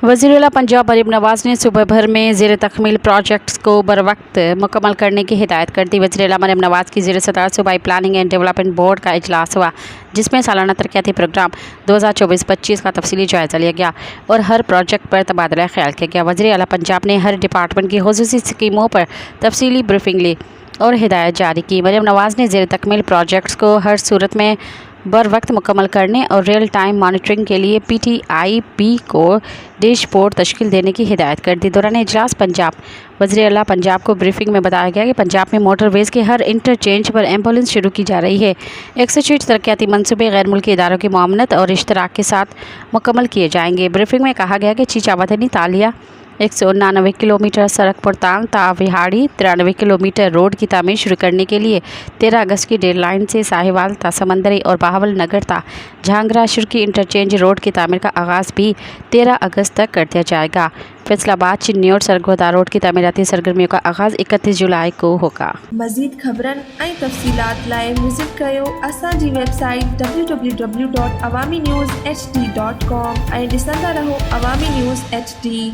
वज़ीर-ए-आला पंजाब मरीम नवाज़ ने सूबे भर में ज़ेर तकमील प्रोजेक्ट्स को बरवक्त मुकम्मल करने की हिदायत कर दी। वज़ीर-ए-आला मरीम नवाज़ की ज़ेर सदारत सूबाई प्लानिंग एंड डेवलपमेंट बोर्ड का इजलास हुआ, जिसमें सालाना तरक्याती प्रोग्राम 2024-25 का तफसीली जायज़ा लिया गया और हर प्रोजेक्ट पर तबादला ख्याल किया गया। वज़ीर-ए-आला पंजाब ने हर डिपार्टमेंट की खुसूसी स्कीमों पर तफसीली ब्रीफिंग ली और हिदायत जारी की। मरीम नवाज़ ने ज़ेर तकमील प्रोजेक्ट्स को हर सूरत में बर वक्त मुकम्मल करने और रियल टाइम मॉनिटरिंग के लिए PTIB को डैशबोर्ड तश्कील देने की हिदायत कर दी। दौरान इजलास पंजाब वज़ीर-ए-आला पंजाब को ब्रीफिंग में बताया गया कि पंजाब में मोटरवेज़ के हर इंटरचेंज पर एम्बुलेंस शुरू की जा रही है। 106 तरक्याती मनसूबे गैर मुल्की इदारों की मामनत और इश्तराक के साथ मुकम्मल किए जाएंगे। ब्रीफिंग में कहा गया कि चीचा वतनी तालिया 199 किलोमीटर सड़क पुरतांग ता विहाड़ी 93 किलोमीटर रोड की तामीर शुरू करने के लिए 13 अगस्त की डेडलाइन से साहिवाल ता समंदरी और बहावल नगर ता झांगरा शुरकी इंटरचेंज रोड की तामीर का आगाज़ भी 13 अगस्त तक कर दिया जाएगा। फैसलाबाद चिन्नी सरगोदा रोड की तामीराती सरगर्मियों का आगाज़ 31 जुलाई को होगा। मज़ीद ख़बरन ऐं तफ़सीलात लाइ विज़िट कयो असांजी वेबसाइट www.awamiNewsHD.com ऐं ॾिसंदा रहो अवामी न्यूज़ HD।